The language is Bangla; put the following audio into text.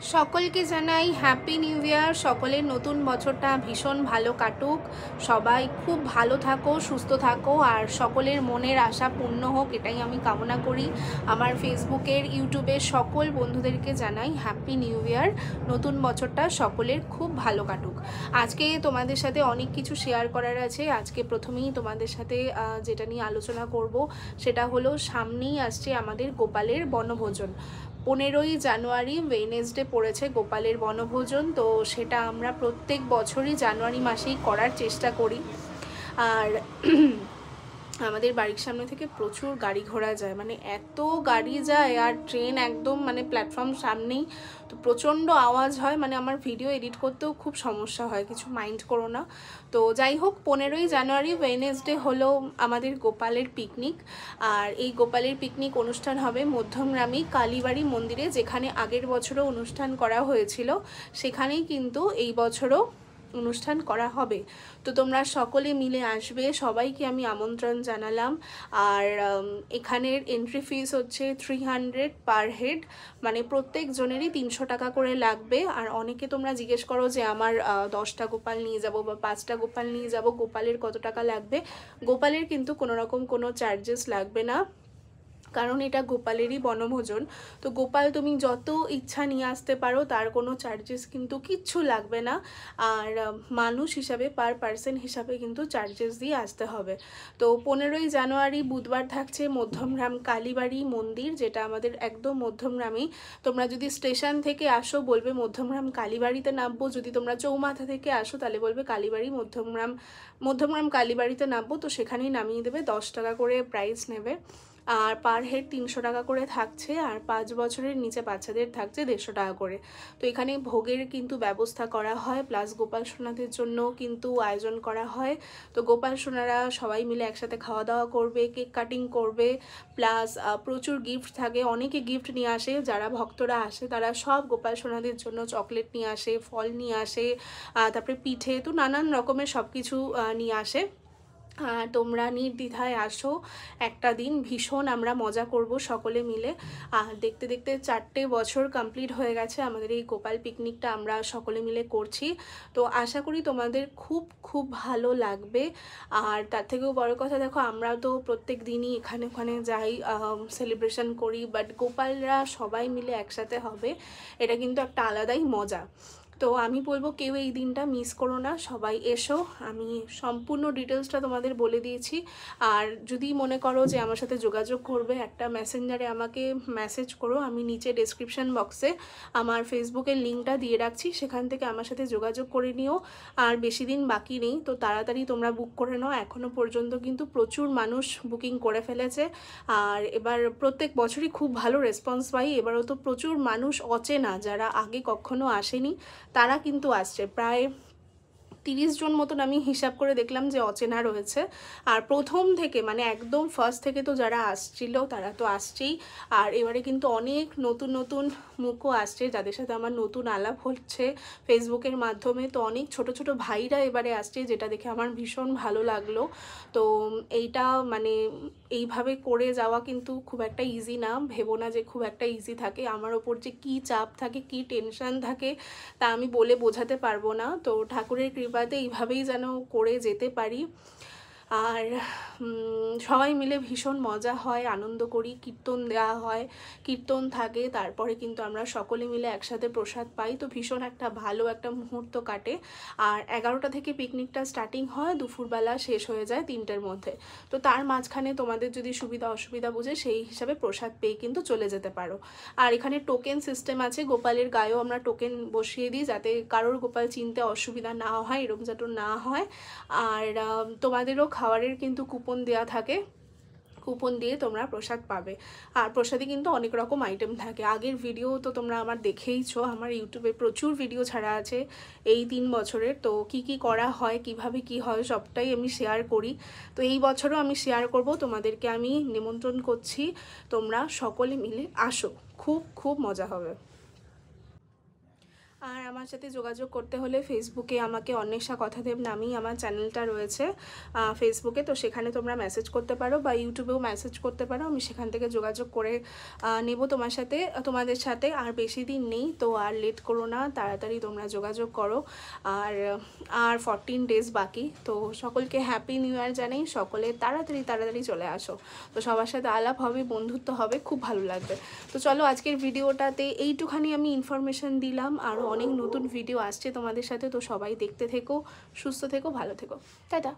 সকলকে জানাই হ্যাপি নিউ ইয়ার। সকলের নতুন বছরটা ভীষণ ভালো কাটুক, সবাই খুব ভালো থাকো, সুস্থ থাকো, আর সকলের মনের আশা পূর্ণ হোক, এটাই আমি কামনা করি। আমার ফেসবুকের ইউটিউবের সকল বন্ধুদেরকে জানাই হ্যাপি নিউ ইয়ার। নতুন বছরটা সকলের খুব ভালো কাটুক। আজকে তোমাদের সাথে অনেক কিছু শেয়ার করার আছে। আজকে প্রথমেই তোমাদের সাথে যেটা নিয়ে আলোচনা করব সেটা হলো, সামনেই আসছে আমাদের গোপালের বনভোজন। 15ই জানুয়ারি ওয়েডনেসডে পড়েছে গোপালের বনভোজন। তো সেটা আমরা প্রত্যেক বছরই জানুয়ারি মাসেই করার চেষ্টা করি। আর আমাদের বাড়ির সামনে থেকে প্রচুর গাড়ি ঘোড়া যায়, মানে এত গাড়ি যায়, আর ট্রেন একদম মানে প্ল্যাটফর্ম সামনেই, তো প্রচণ্ড আওয়াজ হয়, মানে আমার ভিডিও এডিট করতেও খুব সমস্যা হয়, কিছু মাইন্ড করো না। তো যাই হোক, 15ই জানুয়ারি ওয়েডনেসডে হলো আমাদের গোপালের পিকনিক। আর এই গোপালের পিকনিক অনুষ্ঠান হবে মধ্যমগ্রামী কালীবাড়ি মন্দিরে, যেখানে আগের বছরও অনুষ্ঠান করা হয়েছিল, সেখানেই কিন্তু এই বছরও অনুষ্ঠান করা হবে। তো তোমরা সকলে মিলে আসবে, সবাইকে আমি আমন্ত্রণ জানালাম। আর এখানের এন্ট্রি ফিস হচ্ছে 300 পার হেড, মানে প্রত্যেক জনেরই 300 টাকা করে লাগবে। আর অনেকে তোমরা জিজ্ঞেস করো যে আমার 10টা গোপাল নিয়ে যাব বা 5টা গোপাল নিয়ে যাব, গোপালের কত টাকা লাগবে। গোপালের কিন্তু কোনো রকম কোনো চার্জেস লাগবে না, কারণ এটা গোপালেরই বনভোজন। তো গোপাল তুমি যত ইচ্ছা নিয়ে আসতে পারো, তার কোনো চার্জেস কিন্তু কিচ্ছু লাগবে না। আর মানুষ হিসাবে, পার পার্সন হিসাবে কিন্তু চার্জেস দিয়ে আসতে হবে। তো 15ই জানুয়ারি বুধবার থাকছে মধ্যমগ্রাম কালীবাড়ি মন্দির, যেটা আমাদের একদম মধ্যমগ্রামেই। তোমরা যদি স্টেশন থেকে আসো বলবে মধ্যমগ্রাম কালীবাড়িতে নামবো, যদি তোমরা চৌমাথা থেকে আসো তাহলে বলবে কালীবাড়ি মধ্যমগ্রাম কালীবাড়িতে নামবো, তো সেখানেই নামিয়ে দেবে। 10 টাকা করে প্রাইস নেবে, আর পার হেড 300 টাকা করে থাকছে। আর 5 বছরের নিচে বাচ্চাদের থাকছে 150 টাকা করে। তো এখানে ভোগের কিন্তু ব্যবস্থা করা হয়, প্লাস গোপাল সোনাদের জন্য কিন্তু আয়োজন করা হয়। তো গোপাল সোনারা সবাই মিলে একসাথে খাওয়া দাওয়া করবে, কেক কাটিং করবে, প্লাস প্রচুর গিফট থাকে, অনেকে গিফট নিয়ে আসে। যারা ভক্তরা আসে তারা সব গোপাল সোনাদের জন্য চকলেট নিয়ে আসে, ফল নিয়ে আসে, তারপরে পিঠে, তো নানান রকমের সব কিছু নিয়ে আসে। তোমরা নির্দ্বিধায় আসো, একটা দিন ভীষণ আমরা মজা করব সকলে মিলে। আর দেখতে দেখতে 4টে বছর কমপ্লিট হয়ে গেছে আমাদের এই গোপাল পিকনিকটা আমরা সকলে মিলে করছি। তো আশা করি তোমাদের খুব খুব ভালো লাগবে। আর তার থেকেও বড় কথা, দেখো আমরা তো প্রত্যেক দিনই এখানে ওখানে যাই, সেলিব্রেশন করি, বাট গোপালরা সবাই মিলে একসাথে হবে, এটা কিন্তু একটা আলাদাই মজা। তো আমি বলবো কেউ এই দিনটা মিস করো না, সবাই এসো। আমি সম্পূর্ণ ডিটেলসটা তোমাদের বলে দিয়েছি। আর যদি মনে করো যে আমার সাথে যোগাযোগ করবে, একটা মেসেঞ্জারে আমাকে মেসেজ করো, আমি নিচে ডেসক্রিপশন বক্সে আমার ফেসবুকের লিঙ্কটা দিয়ে রাখছি, সেখান থেকে আমার সাথে যোগাযোগ করে নিও। আর বেশি দিন বাকি নেই, তো তাড়াতাড়ি তোমরা বুক করে নাও। এখনও পর্যন্ত কিন্তু প্রচুর মানুষ বুকিং করে ফেলেছে। আর এবার প্রত্যেক বছরই খুব ভালো রেসপন্স পাই। এবারও তো প্রচুর মানুষ অচেনা, যারা আগে কখনো আসেনি, তারা কিন্তু আসছে। প্রায় 30 জন মতন আমি হিসাব করে দেখলাম যে অচেনা রয়েছে। আর প্রথম থেকে, মানে একদম ফার্স্ট থেকে তো যারা আসছিল তারা তো আসছেই, আর এবারে কিন্তু অনেক নতুন নতুন মুখও আসছে, যাদের সাথে আমার নতুন আলাপ হচ্ছে ফেসবুকের মাধ্যমে। তো অনেক ছোট ছোট ভাইরা এবারে আসছে, যেটা দেখে আমার ভীষণ ভালো লাগলো। তো এইটা মানে এইভাবে করে যাওয়া কিন্তু খুব একটা ইজি না, ভেবো না যে খুব একটা ইজি থাকে। আমার ওপর যে কী চাপ থাকে, কী টেনশন থাকে, তা আমি বলে বোঝাতে পারবো না। তো ঠাকুরের কৃপাতে এইভাবেই যেন করে যেতে পারি। আর সবাই মিলে ভীষণ মজা হয়, আনন্দ করি, কীর্তন দেওয়া হয়, কীর্তন থাকে, তারপরে কিন্তু আমরা সকলে মিলে একসাথে প্রসাদ পাই। তো ভীষণ একটা ভালো একটা মুহূর্ত কাটে। আর 11টা থেকে পিকনিকটা স্টার্টিং হয়, দুপুরবেলা শেষ হয়ে যায় 3টের মধ্যে। তো তার মাঝখানে তোমাদের যদি সুবিধা অসুবিধা বুঝে সেই হিসাবে প্রসাদ পেয়ে কিন্তু চলে যেতে পারো। আর এখানে টোকেন সিস্টেম আছে, গোপালের গায়েও আমরা টোকেন বসিয়ে দিই, যাতে কারোর গোপাল চিনতে অসুবিধা না হয়, এরকম যাতে না হয়। আর তোমাদেরও খাবারের কিন্তু কুপন দেওয়া থাকে, কুপন দিয়ে তোমরা প্রসাদ পাবে। আর প্রসাদে কিন্তু অনেক রকম আইটেম থাকে। আগের ভিডিও তো তোমরা আমার দেখেইছো, আমার ইউটিউবে প্রচুর ভিডিও ছাড়া আছে এই 3 বছরের। তো কি কি করা হয়, কিভাবে কি হয়, সবটাই আমি শেয়ার করি। তো এই বছরও আমি শেয়ার করব, তোমাদেরকে আমি নিমন্ত্রণ করছি, তোমরা সকলে মিলে আসো, খুব খুব মজা হবে। আর আমার সাথে যোগাযোগ করতে হলে ফেসবুকে আমাকে অন্বেষা কথাদেব নামেই আমার চ্যানেলটা রয়েছে ফেসবুকে, তো সেখানে তোমরা মেসেজ করতে পারো বা ইউটিউবেও মেসেজ করতে পারো, আমি সেখান থেকে যোগাযোগ করে নেব তোমাদের সাথে। আর বেশি দিন নেই, তো আর লেট করো না, তাড়াতাড়ি তোমরা যোগাযোগ করো। আর 14 ডেজ বাকি, তো সকলকে হ্যাপি নিউ ইয়ার জানাই। সকলে তাড়াতাড়ি চলে আসো, তো সবার সাথে আলাপ হবে, বন্ধুত্ব হবে, খুব ভালো লাগবে। তো চলো আজকের ভিডিওটাতে এইটুখানি আমি ইনফরমেশন দিলাম, আরও অনেক নতুন ভিডিও আসছে তোমাদের সাথে, তো সবাই দেখতে থেকো, সুস্থ থেকো, ভালো থেকো, টাটা।